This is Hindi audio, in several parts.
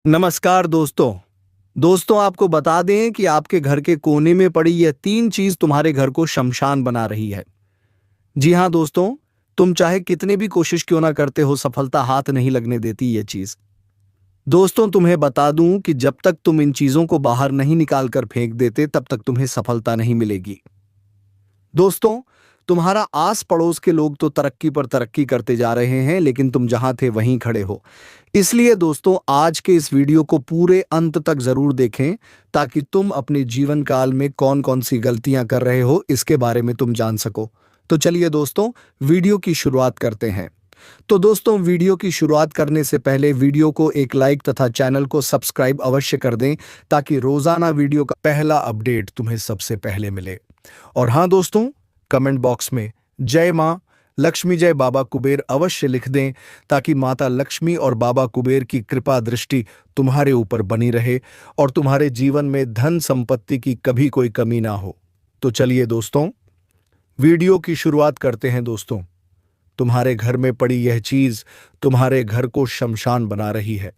नमस्कार दोस्तों आपको बता दें कि आपके घर के कोने में पड़ी यह तीन चीज तुम्हारे घर को शमशान बना रही है। जी हाँ दोस्तों, तुम चाहे कितने भी कोशिश क्यों ना करते हो, सफलता हाथ नहीं लगने देती ये चीज। दोस्तों तुम्हें बता दूं कि जब तक तुम इन चीजों को बाहर नहीं निकाल कर फेंक देते तब तक तुम्हें सफलता नहीं मिलेगी। दोस्तों, तुम्हारा आस पड़ोस के लोग तो तरक्की पर तरक्की करते जा रहे हैं, लेकिन तुम जहां थे वहीं खड़े हो। इसलिए दोस्तों आज के इस वीडियो को पूरे अंत तक जरूर देखें ताकि तुम अपने जीवन काल में कौन कौन सी गलतियां कर रहे हो इसके बारे में तुम जान सको। तो चलिए दोस्तों वीडियो की शुरुआत करते हैं। तो दोस्तों वीडियो की शुरुआत करने से पहले वीडियो को एक लाइक तथा चैनल को सब्सक्राइब अवश्य कर दें ताकि रोजाना वीडियो का पहला अपडेट तुम्हें सबसे पहले मिले। और हाँ दोस्तों, कमेंट बॉक्स में जय मां लक्ष्मी जय बाबा कुबेर अवश्य लिख दें ताकि माता लक्ष्मी और बाबा कुबेर की कृपा दृष्टि तुम्हारे ऊपर बनी रहे और तुम्हारे जीवन में धन संपत्ति की कभी कोई कमी ना हो। तो चलिए दोस्तों वीडियो की शुरुआत करते हैं। दोस्तों, तुम्हारे घर में पड़ी यह चीज तुम्हारे घर को शमशान बना रही है।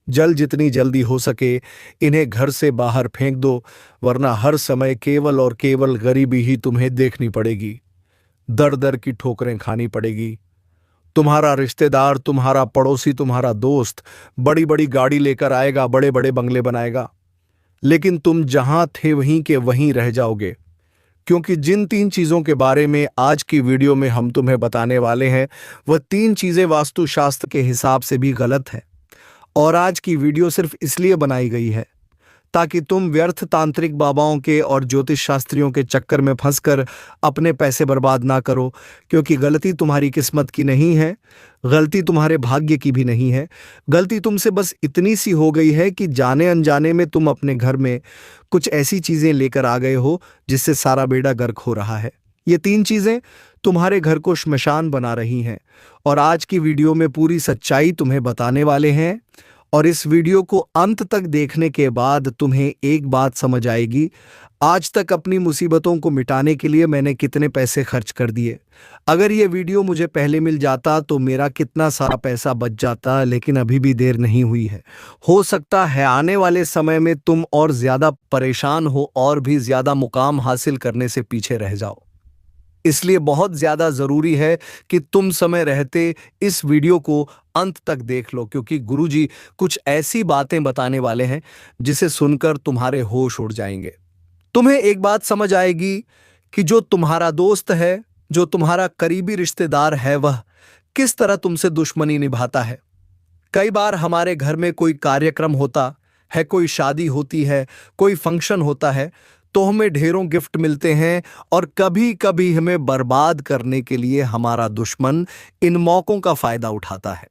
जितनी जल्दी हो सके इन्हें घर से बाहर फेंक दो, वरना हर समय केवल और केवल गरीबी ही तुम्हें देखनी पड़ेगी। दर दर की ठोकरें खानी पड़ेगी। तुम्हारा रिश्तेदार, तुम्हारा पड़ोसी, तुम्हारा दोस्त बड़ी बड़ी गाड़ी लेकर आएगा, बड़े बड़े बंगले बनाएगा, लेकिन तुम जहां थे वहीं के वहीं रह जाओगे। क्योंकि जिन तीन चीजों के बारे में आज की वीडियो में हम तुम्हें बताने वाले हैं वह तीन चीजें वास्तुशास्त्र के हिसाब से भी गलत है। और आज की वीडियो सिर्फ इसलिए बनाई गई है ताकि तुम व्यर्थ तांत्रिक बाबाओं के और ज्योतिष शास्त्रियों के चक्कर में फंसकर अपने पैसे बर्बाद ना करो। क्योंकि गलती तुम्हारी किस्मत की नहीं है, गलती तुम्हारे भाग्य की भी नहीं है। गलती तुमसे बस इतनी सी हो गई है कि जाने अनजाने में तुम अपने घर में कुछ ऐसी चीजें लेकर आ गए हो जिससे सारा बेड़ा गर्क हो रहा है। ये तीन चीजें तुम्हारे घर को श्मशान बना रही हैं और आज की वीडियो में पूरी सच्चाई तुम्हें बताने वाले हैं। और इस वीडियो को अंत तक देखने के बाद तुम्हें एक बात समझ आएगी, आज तक अपनी मुसीबतों को मिटाने के लिए मैंने कितने पैसे खर्च कर दिए। अगर ये वीडियो मुझे पहले मिल जाता तो मेरा कितना सारा पैसा बच जाता, लेकिन अभी भी देर नहीं हुई है। हो सकता है आने वाले समय में तुम और ज्यादा परेशान हो और भी ज्यादा मुकाम हासिल करने से पीछे रह जाओ। इसलिए बहुत ज्यादा जरूरी है कि तुम समय रहते इस वीडियो को अंत तक देख लो, क्योंकि गुरुजी कुछ ऐसी बातें बताने वाले हैं जिसे सुनकर तुम्हारे होश उड़ जाएंगे। तुम्हें एक बात समझ आएगी कि जो तुम्हारा दोस्त है, जो तुम्हारा करीबी रिश्तेदार है, वह किस तरह तुमसे दुश्मनी निभाता है। कई बार हमारे घर में कोई कार्यक्रम होता है, कोई शादी होती है, कोई फंक्शन होता है, तो हमें ढेरों गिफ्ट मिलते हैं और कभी कभी हमें बर्बाद करने के लिए हमारा दुश्मन इन मौकों का फायदा उठाता है।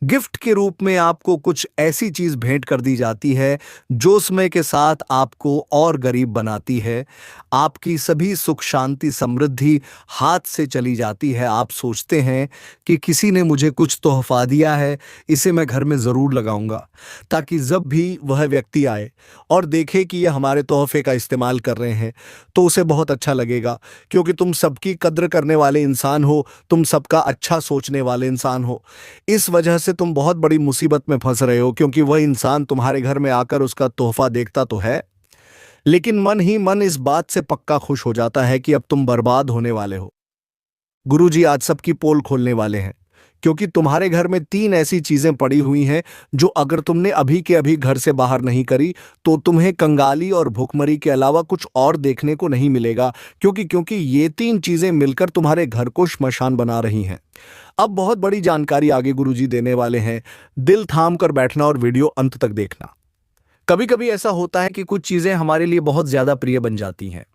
गिफ्ट के रूप में आपको कुछ ऐसी चीज भेंट कर दी जाती है जो समय के साथ आपको और गरीब बनाती है। आपकी सभी सुख शांति समृद्धि हाथ से चली जाती है। आप सोचते हैं कि किसी ने मुझे कुछ तोहफा दिया है, इसे मैं घर में जरूर लगाऊंगा ताकि जब भी वह व्यक्ति आए और देखे कि यह हमारे तोहफे का इस्तेमाल कर रहे हैं तो उसे बहुत अच्छा लगेगा। क्योंकि तुम सबकी कद्र करने वाले इंसान हो, तुम सबका अच्छा सोचने वाले इंसान हो। इस वजह से तुम बहुत बड़ी मुसीबत में फंस रहे हो, क्योंकि वह इंसान तुम्हारे घर में आकर उसका तोहफा देखता तो है, लेकिन मन ही मन इस बात से पक्का खुश हो जाता है कि अब तुम बर्बाद होने वाले हो। गुरुजी आज सबकी पोल खोलने वाले हैं, क्योंकि तुम्हारे घर में तीन ऐसी चीजें पड़ी हुई हैं जो अगर तुमने अभी के अभी घर से बाहर नहीं करी तो तुम्हें कंगाली और भुखमरी के अलावा कुछ और देखने को नहीं मिलेगा। क्योंकि ये तीन चीजें मिलकर तुम्हारे घर को श्मशान बना रही हैं। अब बहुत बड़ी जानकारी आगे गुरुजी देने वाले हैं, दिल थाम कर बैठना और वीडियो अंत तक देखना। कभी कभी ऐसा होता है कि कुछ चीजें हमारे लिए बहुत ज्यादा प्रिय बन जाती हैं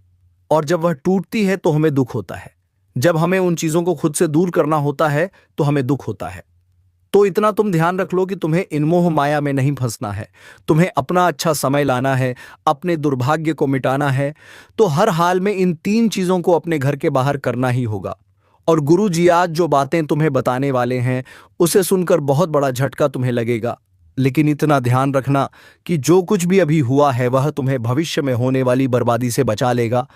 और जब वह टूटती है तो हमें दुख होता है। जब हमें उन चीजों को खुद से दूर करना होता है तो हमें दुख होता है। तो इतना तुम ध्यान रख लो कि तुम्हें इन मोह माया में नहीं फंसना है। तुम्हें अपना अच्छा समय लाना है, अपने दुर्भाग्य को मिटाना है। तो हर हाल में इन तीन चीजों को अपने घर के बाहर करना ही होगा। और गुरुजी आज जो बातें तुम्हें बताने वाले हैं उसे सुनकर बहुत बड़ा झटका तुम्हें लगेगा, लेकिन इतना ध्यान रखना कि जो कुछ भी अभी हुआ है वह तुम्हें भविष्य में होने वाली बर्बादी से बचा लेगा।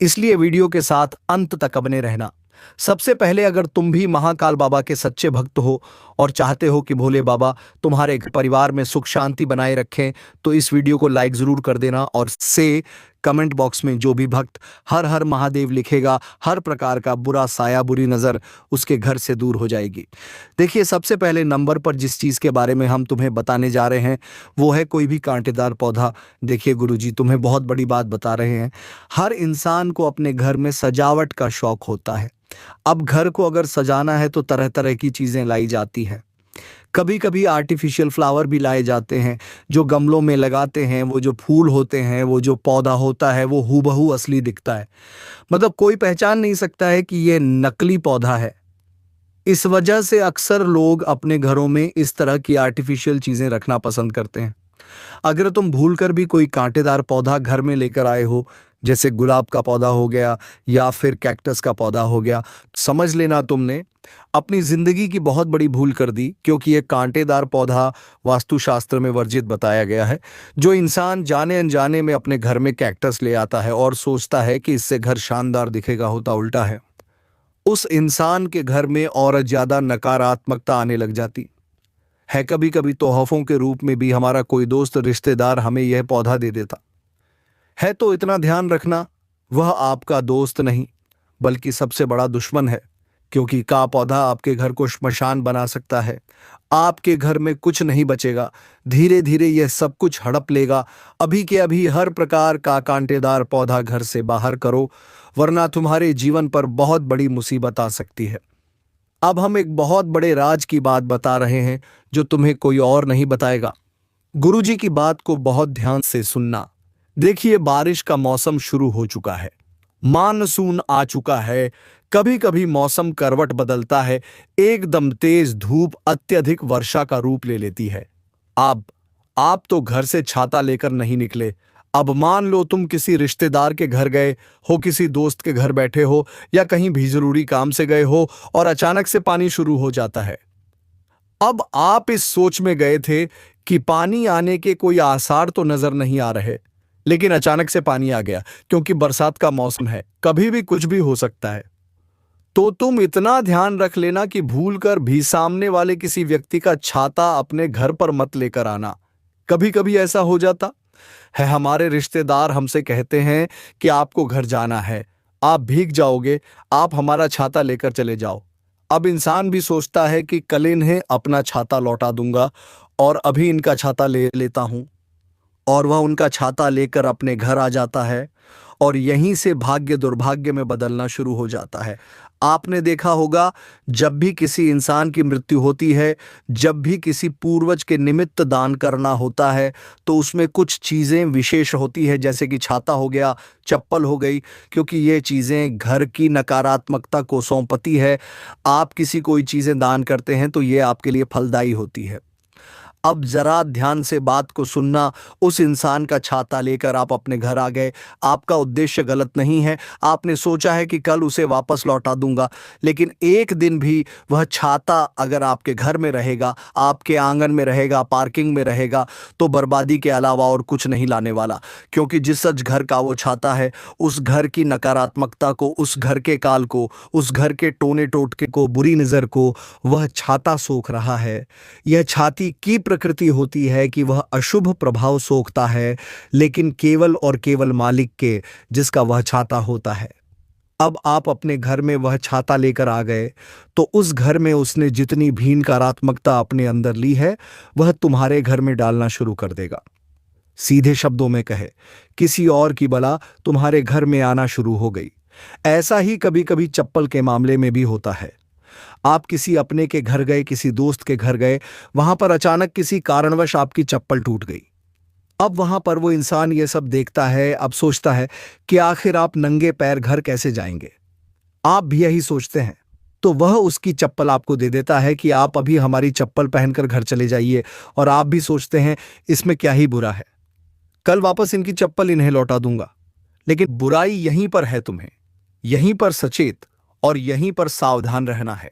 इसलिए वीडियो के साथ अंत तक बने रहना। सबसे पहले अगर तुम भी महाकाल बाबा के सच्चे भक्त हो और चाहते हो कि भोले बाबा तुम्हारे परिवार में सुख शांति बनाए रखें, तो इस वीडियो को लाइक जरूर कर देना और से कमेंट बॉक्स में जो भी भक्त हर हर महादेव लिखेगा, हर प्रकार का बुरा साया, बुरी नज़र उसके घर से दूर हो जाएगी। देखिए, सबसे पहले नंबर पर जिस चीज़ के बारे में हम तुम्हें बताने जा रहे हैं वो है कोई भी कांटेदार पौधा। देखिए गुरुजी तुम्हें बहुत बड़ी बात बता रहे हैं। हर इंसान को अपने घर में सजावट का शौक होता है। अब घर को अगर सजाना है तो तरह तरह की चीजें लाई जाती हैं। कभी कभी आर्टिफिशियल फ्लावर भी लाए जाते हैं जो गमलों में लगाते हैं। वो जो फूल होते हैं, वो जो पौधा होता है, वो हूबहू असली दिखता है। मतलब कोई पहचान नहीं सकता है कि ये नकली पौधा है। इस वजह से अक्सर लोग अपने घरों में इस तरह की आर्टिफिशियल चीजें रखना पसंद करते हैं। अगर तुम भूलकर भी कोई कांटेदार पौधा घर में लेकर आए हो, जैसे गुलाब का पौधा हो गया या फिर कैक्टस का पौधा हो गया, समझ लेना तुमने अपनी जिंदगी की बहुत बड़ी भूल कर दी, क्योंकि ये कांटेदार पौधा वास्तुशास्त्र में वर्जित बताया गया है। जो इंसान जाने अनजाने में अपने घर में कैक्टस ले आता है और सोचता है कि इससे घर शानदार दिखेगा, होता उल्टा है। उस इंसान के घर में और ज्यादा नकारात्मकता आने लग जाती है। कभी कभी तोहफों के रूप में भी हमारा कोई दोस्त रिश्तेदार हमें यह पौधा दे देता है। तो इतना ध्यान रखना, वह आपका दोस्त नहीं बल्कि सबसे बड़ा दुश्मन है, क्योंकि का पौधा आपके घर को श्मशान बना सकता है। आपके घर में कुछ नहीं बचेगा, धीरे धीरे यह सब कुछ हड़प लेगा। अभी के अभी हर प्रकार का कांटेदार पौधा घर से बाहर करो, वरना तुम्हारे जीवन पर बहुत बड़ी मुसीबत आ सकती है। अब हम एक बहुत बड़े राज की बात बता रहे हैं जो तुम्हें कोई और नहीं बताएगा। गुरुजी की बात को बहुत ध्यान से सुनना। देखिए, बारिश का मौसम शुरू हो चुका है, मानसून आ चुका है। कभी कभी मौसम करवट बदलता है, एकदम तेज धूप अत्यधिक वर्षा का रूप ले लेती है। अब आप तो घर से छाता लेकर नहीं निकले। अब मान लो तुम किसी रिश्तेदार के घर गए हो, किसी दोस्त के घर बैठे हो या कहीं भी जरूरी काम से गए हो और अचानक से पानी शुरू हो जाता है। अब आप इस सोच में गए थे कि पानी आने के कोई आसार तो नजर नहीं आ रहे, लेकिन अचानक से पानी आ गया, क्योंकि बरसात का मौसम है, कभी भी कुछ भी हो सकता है। तो तुम इतना ध्यान रख लेना कि भूलकर भी सामने वाले किसी व्यक्ति का छाता अपने घर पर मत लेकर आना। कभी कभी ऐसा हो जाता है, हमारे रिश्तेदार हमसे कहते हैं कि आपको घर जाना है, आप भीग जाओगे, आप हमारा छाता लेकर चले जाओ। अब इंसान भी सोचता है कि कल इन्हें अपना छाता लौटा दूंगा और अभी इनका छाता ले लेता हूं, और वह उनका छाता लेकर अपने घर आ जाता है और यहीं से भाग्य दुर्भाग्य में बदलना शुरू हो जाता है। आपने देखा होगा, जब भी किसी इंसान की मृत्यु होती है, जब भी किसी पूर्वज के निमित्त दान करना होता है, तो उसमें कुछ चीज़ें विशेष होती है, जैसे कि छाता हो गया, चप्पल हो गई, क्योंकि ये चीज़ें घर की नकारात्मकता को सौंपती है। आप किसी कोई चीज़ें दान करते हैं तो ये आपके लिए फलदायी होती है। अब जरा ध्यान से बात को सुनना। उस इंसान का छाता लेकर आप अपने घर आ गए। आपका उद्देश्य गलत नहीं है, आपने सोचा है कि कल उसे वापस लौटा दूंगा, लेकिन एक दिन भी वह छाता अगर आपके घर में रहेगा, आपके आंगन में रहेगा, पार्किंग में रहेगा, तो बर्बादी के अलावा और कुछ नहीं लाने वाला। क्योंकि जिस घर का वो छाता है, उस घर की नकारात्मकता को, उस घर के काल को, उस घर के टोने टोटके को, बुरी नज़र को वह छाता सोख रहा है। यह छाती की प्रकृति होती है कि वह अशुभ प्रभाव सोखता है, लेकिन केवल और केवल मालिक के, जिसका वह छाता होता है। अब आप अपने घर में वह छाता लेकर आ गए, तो उस घर में उसने जितनी भी नकारात्मकता अपने अंदर ली है, वह तुम्हारे घर में डालना शुरू कर देगा। सीधे शब्दों में कहे, किसी और की बला तुम्हारे घर में आना शुरू हो गई। ऐसा ही कभी कभी चप्पल के मामले में भी होता है। आप किसी अपने के घर गए, किसी दोस्त के घर गए, वहां पर अचानक किसी कारणवश आपकी चप्पल टूट गई। अब वहां पर वो इंसान ये सब देखता है, अब सोचता है कि आखिर आप नंगे पैर घर कैसे जाएंगे। आप भी यही सोचते हैं, तो वह उसकी चप्पल आपको दे देता है कि आप अभी हमारी चप्पल पहनकर घर चले जाइए, और आप भी सोचते हैं इसमें क्या ही बुरा है, कल वापस इनकी चप्पल इन्हें लौटा दूंगा। लेकिन बुराई यहीं पर है, तुम्हें यहीं पर सचेत और यहीं पर सावधान रहना है।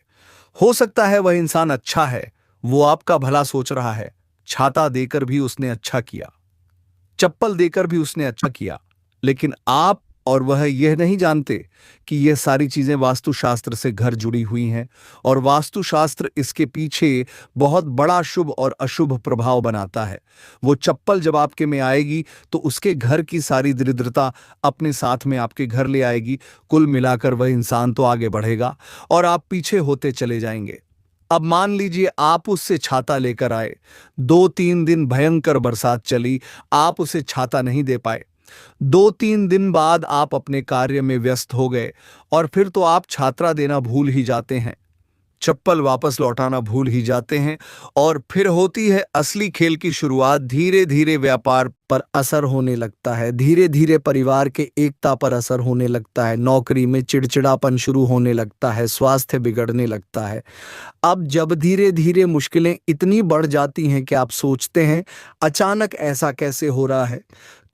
हो सकता है वह इंसान अच्छा है, वो आपका भला सोच रहा है, छाता देकर भी उसने अच्छा किया, चप्पल देकर भी उसने अच्छा किया, लेकिन आप और वह यह नहीं जानते कि यह सारी चीजें वास्तुशास्त्र से घर जुड़ी हुई हैं और वास्तुशास्त्र इसके पीछे बहुत बड़ा शुभ और अशुभ प्रभाव बनाता है। वो चप्पल जब आपके में आएगी तो उसके घर की सारी दरिद्रता अपने साथ में आपके घर ले आएगी। कुल मिलाकर वह इंसान तो आगे बढ़ेगा और आप पीछे होते चले जाएंगे। अब मान लीजिए आप उससे छाता लेकर आए, 2-3 दिन भयंकर बरसात चली, आप उसे छाता नहीं दे पाए। 2-3 दिन बाद आप अपने कार्य में व्यस्त हो गए और फिर तो आप छात्रा देना भूल ही जाते हैं, चप्पल वापस लौटाना भूल ही जाते हैं और फिर होती है असली खेल की शुरुआत। धीरे धीरे व्यापार पर असर होने लगता है, धीरे धीरे परिवार के एकता पर असर होने लगता है, नौकरी में चिड़चिड़ापन शुरू होने लगता है, स्वास्थ्य बिगड़ने लगता है। अब जब धीरे धीरे मुश्किलें इतनी बढ़ जाती हैं कि आप सोचते हैं अचानक ऐसा कैसे हो रहा है,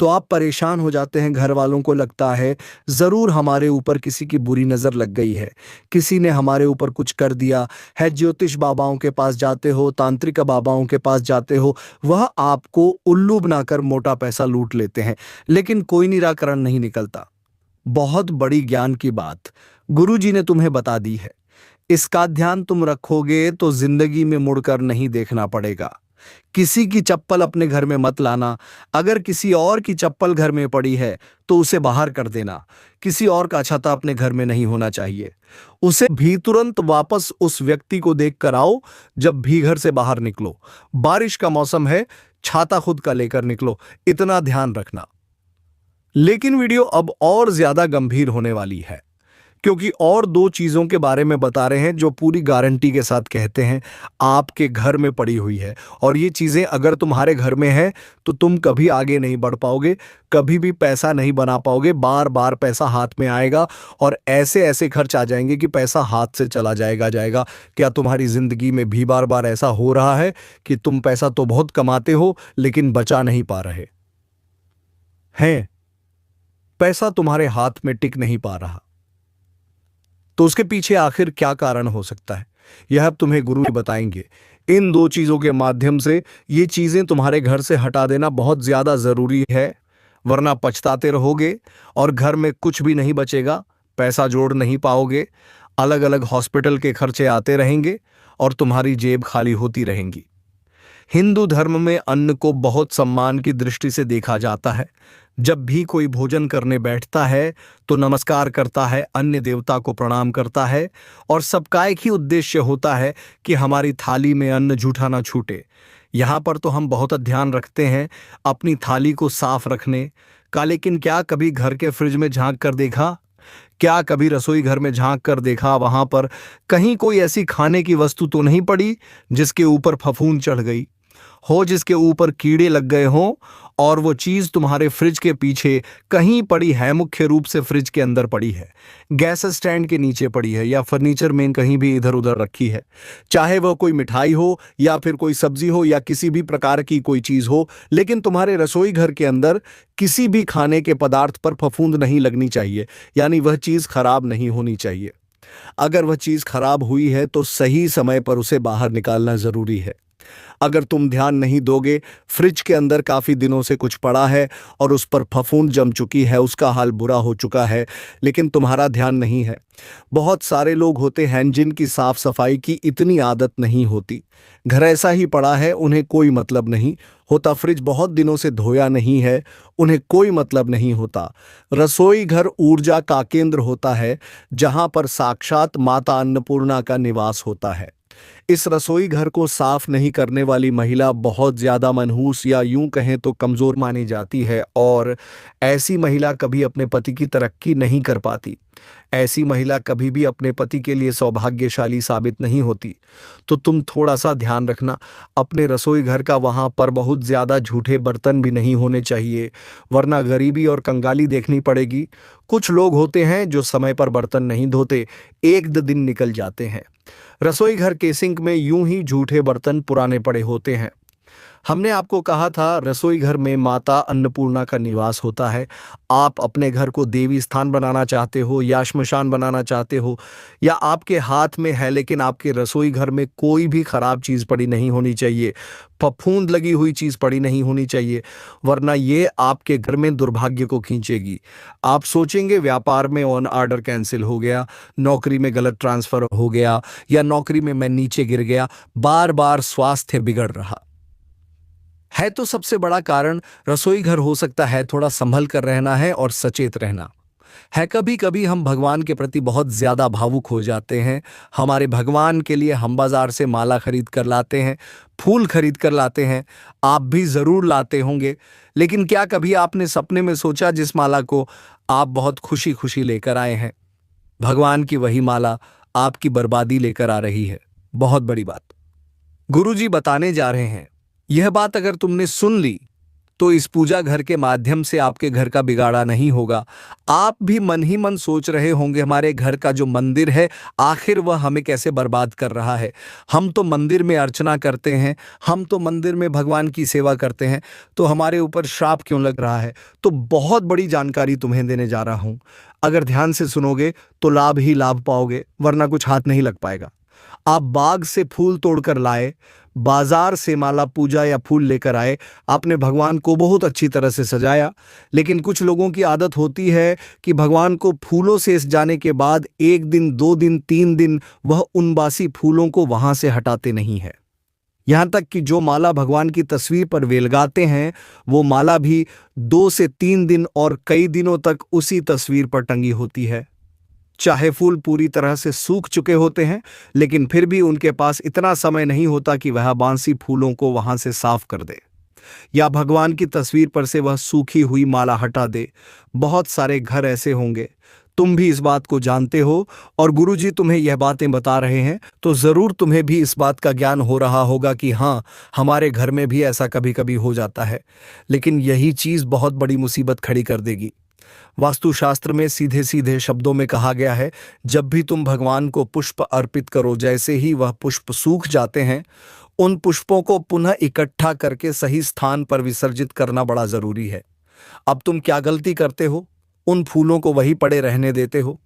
तो आप परेशान हो जाते हैं। घर वालों को लगता है जरूर हमारे ऊपर किसी की बुरी नजर लग गई है, किसी ने हमारे ऊपर कुछ कर दिया है। ज्योतिष बाबाओं के पास जाते हो, तांत्रिक बाबाओं के पास जाते हो, वह आपको उल्लू बनाकर मोटा पैसा लूट लेते हैं, लेकिन कोई निराकरण नहीं निकलता। बहुत बड़ी ज्ञान की बात गुरुजी ने तुम्हें बता दी है, इसका ध्यान तुम रखोगे तो जिंदगी में मुड़कर नहीं देखना पड़ेगा। किसी की चप्पल अपने घर में मत लाना। अगर किसी और की चप्पल घर में पड़ी है तो उसे बाहर कर देना। किसी और का छाता अपने घर में नहीं होना चाहिए। उसे भी तुरंत वापस उस व्यक्ति को देख कर आओ जब भी घर से बाहर निकलो। बारिश का मौसम है, छाता खुद का लेकर निकलो, इतना ध्यान रखना। लेकिन वीडियो अब और ज्यादा गंभीर होने वाली है, क्योंकि और 2 चीजों के बारे में बता रहे हैं जो पूरी गारंटी के साथ कहते हैं आपके घर में पड़ी हुई है। और ये चीजें अगर तुम्हारे घर में है तो तुम कभी आगे नहीं बढ़ पाओगे, कभी भी पैसा नहीं बना पाओगे। बार बार पैसा हाथ में आएगा और ऐसे ऐसे खर्च आ जाएंगे कि पैसा हाथ से चला जाएगा। क्या तुम्हारी जिंदगी में भी बार बार ऐसा हो रहा है कि तुम पैसा तो बहुत कमाते हो लेकिन बचा नहीं पा रहे हैं? पैसा तुम्हारे हाथ में टिक नहीं पा रहा, तो उसके पीछे आखिर क्या कारण हो सकता है, यह अब तुम्हें गुरु बताएंगे। इन 2 चीजों के माध्यम से ये चीजें तुम्हारे घर से हटा देना बहुत ज्यादा जरूरी है, वरना पछताते रहोगे और घर में कुछ भी नहीं बचेगा, पैसा जोड़ नहीं पाओगे, अलग अलग हॉस्पिटल के खर्चे आते रहेंगे और तुम्हारी जेब खाली होती रहेंगी। हिंदू धर्म में अन्न को बहुत सम्मान की दृष्टि से देखा जाता है। जब भी कोई भोजन करने बैठता है तो नमस्कार करता है, अन्य देवता को प्रणाम करता है और सबका एक ही उद्देश्य होता है कि हमारी थाली में अन्न जूठा ना छूटे। यहाँ पर तो हम बहुत ध्यान रखते हैं अपनी थाली को साफ रखने का, लेकिन क्या कभी घर के फ्रिज में झांक कर देखा? क्या कभी रसोई घर में झांक कर देखा वहां पर कहीं कोई ऐसी खाने की वस्तु तो नहीं पड़ी जिसके ऊपर फफूंद चढ़ गई हो, जिसके ऊपर कीड़े लग गए हों और वो चीज तुम्हारे फ्रिज के पीछे कहीं पड़ी है? मुख्य रूप से फ्रिज के अंदर पड़ी है, गैस स्टैंड के नीचे पड़ी है या फर्नीचर में कहीं भी इधर उधर रखी है। चाहे वह कोई मिठाई हो या फिर कोई सब्जी हो या किसी भी प्रकार की कोई चीज हो, लेकिन तुम्हारे रसोई घर के अंदर किसी भी खाने के पदार्थ पर फफूंद नहीं लगनी चाहिए, यानी वह चीज खराब नहीं होनी चाहिए। अगर वह चीज खराब हुई है तो सही समय पर उसे बाहर निकालना जरूरी है। अगर तुम ध्यान नहीं दोगे, फ्रिज के अंदर काफी दिनों से कुछ पड़ा है और उस पर फफूंद जम चुकी है, उसका हाल बुरा हो चुका है, लेकिन तुम्हारा ध्यान नहीं है। बहुत सारे लोग होते हैं जिनकी साफ सफाई की इतनी आदत नहीं होती, घर ऐसा ही पड़ा है, उन्हें कोई मतलब नहीं होता। फ्रिज बहुत दिनों से धोया नहीं है, उन्हें कोई मतलब नहीं होता। रसोई घर ऊर्जा का केंद्र होता है जहां पर साक्षात माता अन्नपूर्णा का निवास होता है। इस रसोई घर को साफ नहीं करने वाली महिला बहुत ज्यादा मनहूस या यूं कहें तो कमजोर मानी जाती है और ऐसी महिला कभी अपने पति की तरक्की नहीं कर पाती। ऐसी महिला कभी भी अपने पति के लिए सौभाग्यशाली साबित नहीं होती। तो तुम थोड़ा सा ध्यान रखना अपने रसोई घर का, वहां पर बहुत ज्यादा झूठे बर्तन भी नहीं होने चाहिए, वरना गरीबी और कंगाली देखनी पड़ेगी। कुछ लोग होते हैं जो समय पर बर्तन नहीं धोते, 1-2 दिन निकल जाते हैं। रसोई घर के सिंक में यूं ही झूठे बर्तन पुराने पड़े होते हैं। हमने आपको कहा था रसोई घर में माता अन्नपूर्णा का निवास होता है। आप अपने घर को देवी स्थान बनाना चाहते हो या श्मशान बनाना चाहते हो, या आपके हाथ में है लेकिन आपके रसोई घर में कोई भी खराब चीज़ पड़ी नहीं होनी चाहिए, फफूंद लगी हुई चीज़ पड़ी नहीं होनी चाहिए, वरना ये आपके घर में दुर्भाग्य को खींचेगी। आप सोचेंगे व्यापार में ऑन ऑर्डर कैंसिल हो गया, नौकरी में गलत ट्रांसफ़र हो गया, या नौकरी में मैं नीचे गिर गया, बार बार स्वास्थ्य बिगड़ रहा है। तो सबसे बड़ा कारण रसोई घर हो सकता है थोड़ा संभल कर रहना है और सचेत रहना है। कभी कभी हम भगवान के प्रति बहुत ज्यादा भावुक हो जाते हैं। हमारे भगवान के लिए हम बाजार से माला खरीद कर लाते हैं, फूल खरीद कर लाते हैं। आप भी जरूर लाते होंगे, लेकिन क्या कभी आपने सपने में सोचा जिस माला को आप बहुत खुशी खुशी लेकर आए हैं, भगवान की वही माला आपकी बर्बादी लेकर आ रही है? बहुत बड़ी बात गुरुजी बताने जा रहे हैं। यह बात अगर तुमने सुन ली तो इस पूजा घर के माध्यम से आपके घर का बिगाड़ा नहीं होगा। आप भी मन ही मन सोच रहे होंगे हमारे घर का जो मंदिर है आखिर वह हमें कैसे बर्बाद कर रहा है। हम तो मंदिर में अर्चना करते हैं, हम तो मंदिर में भगवान की सेवा करते हैं, तो हमारे ऊपर श्राप क्यों लग रहा है? तो बहुत बड़ी जानकारी तुम्हें देने जा रहा हूं। अगर ध्यान से सुनोगे तो लाभ ही लाभ पाओगे, वरना कुछ हाथ नहीं लग पाएगा। आप बाग से फूल तोड़कर लाए, बाजार से माला पूजा या फूल लेकर आए, आपने भगवान को बहुत अच्छी तरह से सजाया, लेकिन कुछ लोगों की आदत होती है कि भगवान को फूलों से जाने के बाद 1 दिन 2 दिन 3 दिन वह उन बासी फूलों को वहां से हटाते नहीं है। यहां तक कि जो माला भगवान की तस्वीर पर वेलगाते हैं वो माला भी 2 से 3 दिन और कई दिनों तक उसी तस्वीर पर टंगी होती है। चाहे फूल पूरी तरह से सूख चुके होते हैं, लेकिन फिर भी उनके पास इतना समय नहीं होता कि वह बांसी फूलों को वहां से साफ कर दे या भगवान की तस्वीर पर से वह सूखी हुई माला हटा दे। बहुत सारे घर ऐसे होंगे, तुम भी इस बात को जानते हो और गुरुजी तुम्हें यह बातें बता रहे हैं, तो जरूर तुम्हें भी इस बात का ज्ञान हो रहा होगा कि हाँ, हमारे घर में भी ऐसा कभी कभी हो जाता है। लेकिन यही चीज बहुत बड़ी मुसीबत खड़ी कर देगी। वास्तुशास्त्र में सीधे सीधे शब्दों में कहा गया है, जब भी तुम भगवान को पुष्प अर्पित करो, जैसे ही वह पुष्प सूख जाते हैं उन पुष्पों को पुनः इकट्ठा करके सही स्थान पर विसर्जित करना बड़ा जरूरी है। अब तुम क्या गलती करते हो? उन फूलों को वहीं पड़े रहने देते हो।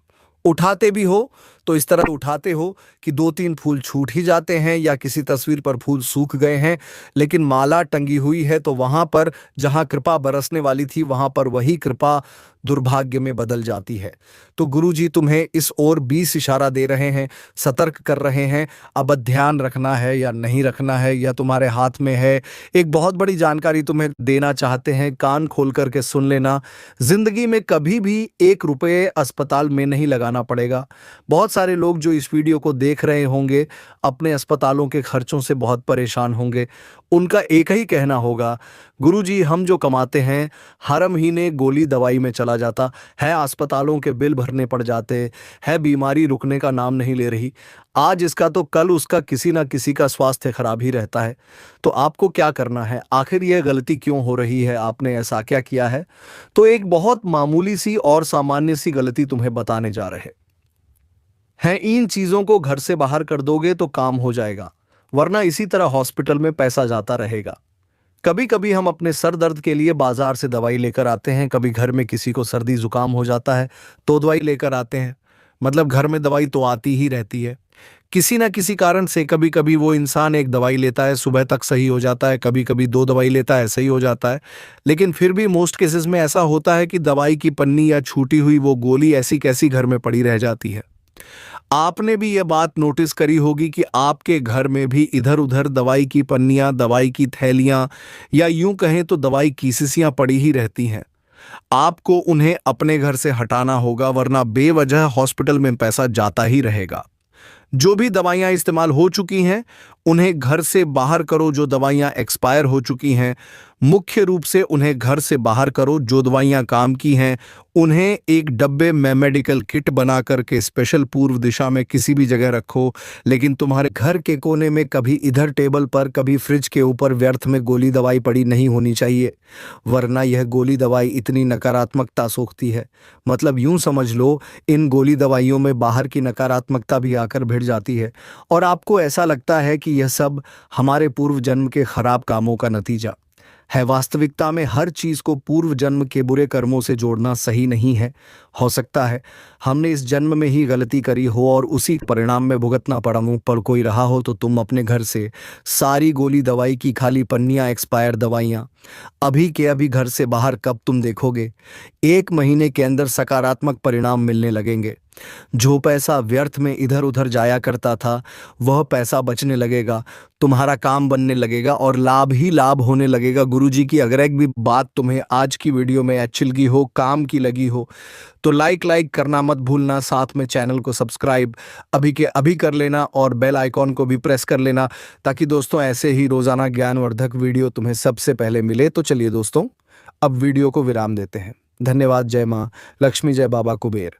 उठाते भी हो तो इस तरह उठाते हो कि 2-3 फूल छूट ही जाते हैं या किसी तस्वीर पर फूल सूख गए हैं, लेकिन माला टंगी हुई है तो वहां पर जहां कृपा बरसने वाली थी वहां पर वही कृपा दुर्भाग्य में बदल जाती है। तो गुरुजी तुम्हें इस ओर 20 इशारा दे रहे हैं, सतर्क कर रहे हैं। अब ध्यान रखना है या नहीं रखना है या तुम्हारे हाथ में है। एक बहुत बड़ी जानकारी तुम्हें देना चाहते हैं, कान खोल करके सुन लेना। जिंदगी में कभी भी 1 रुपये अस्पताल में नहीं लगाना पड़ेगा। बहुत सारे लोग जो इस वीडियो को देख रहे होंगे अपने अस्पतालों के खर्चों से बहुत परेशान होंगे। उनका एक ही कहना होगा, गुरुजी हम जो कमाते हैं हर महीने गोली दवाई में चला जाता है, अस्पतालों के बिल भरने पड़ जाते हैं, बीमारी रुकने का नाम नहीं ले रही, आज इसका तो कल उसका किसी ना किसी का स्वास्थ्य खराब ही रहता है। तो आपको क्या करना है? आखिर यह गलती क्यों हो रही है? आपने ऐसा क्या किया है? तो एक बहुत मामूली सी और सामान्य सी गलती तुम्हें बताने जा रहे हैं। इन चीजों को घर से बाहर कर दोगे तो काम हो जाएगा, वरना इसी तरह हॉस्पिटल में पैसा जाता रहेगा। कभी कभी हम अपने सर दर्द के लिए बाजार से दवाई लेकर आते हैं, कभी घर में किसी को सर्दी जुकाम हो जाता है तो दवाई लेकर आते हैं। मतलब घर में दवाई तो आती ही रहती है किसी ना किसी कारण से। कभी कभी वो इंसान एक दवाई लेता है, सुबह तक सही हो जाता है, कभी कभी 2 दवाई लेता है, सही हो जाता है। लेकिन फिर भी मोस्ट केसेस में ऐसा होता है कि दवाई की पन्नी या छूटी हुई वो गोली ऐसी कैसी घर में पड़ी रह जाती है। आपने भी यह बात नोटिस करी होगी कि आपके घर में भी इधर उधर दवाई की पन्नियां, दवाई की थैलियां या यूं कहें तो दवाई की शीशियां पड़ी ही रहती हैं। आपको उन्हें अपने घर से हटाना होगा, वरना बेवजह हॉस्पिटल में पैसा जाता ही रहेगा। जो भी दवाइयां इस्तेमाल हो चुकी हैं उन्हें घर से बाहर करो। जो दवाइयां एक्सपायर हो चुकी हैं मुख्य रूप से उन्हें घर से बाहर करो। जो दवाइयां काम की हैं उन्हें एक डब्बे में मेडिकल किट बना करके स्पेशल पूर्व दिशा में किसी भी जगह रखो। लेकिन तुम्हारे घर के कोने में कभी इधर टेबल पर, कभी फ्रिज के ऊपर व्यर्थ में गोली दवाई पड़ी नहीं होनी चाहिए, वरना यह गोली दवाई इतनी नकारात्मकता सोखती है। मतलब यूं समझ लो इन गोली दवाइयों में बाहर की नकारात्मकता भी आकर भिड़ जाती है और आपको ऐसा लगता है कि यह सब हमारे पूर्व जन्म के खराब कामों का नतीजा है। वास्तविकता में हर चीज को पूर्व जन्म के बुरे कर्मों से जोड़ना सही नहीं है। हो सकता है हमने इस जन्म में ही गलती करी हो और उसी परिणाम में भुगतना पड़ा मुंह पर कोई रहा हो तो तुम अपने घर से सारी गोली दवाई की खाली पन्नियां, एक्सपायर दवाइयां अभी के अभी घर से बाहर कब तुम देखोगे? 1 महीने के अंदर सकारात्मक परिणाम मिलने लगेंगे। जो पैसा व्यर्थ में इधर उधर जाया करता था वह पैसा बचने लगेगा, तुम्हारा काम बनने लगेगा और लाभ ही लाभ होने लगेगा। गुरुजी की अगर एक भी बात तुम्हें आज की वीडियो में अच्छी लगी हो, काम की लगी हो तो लाइक करना मत भूलना। साथ में चैनल को सब्सक्राइब अभी के अभी कर लेना और बेल आइकॉन को भी प्रेस कर लेना ताकि दोस्तों ऐसे ही रोजाना ज्ञानवर्धक वीडियो तुम्हें सबसे पहले मिले। तो चलिए दोस्तों अब वीडियो को विराम देते हैं। धन्यवाद। जय माँ लक्ष्मी, जय बाबा कुबेर।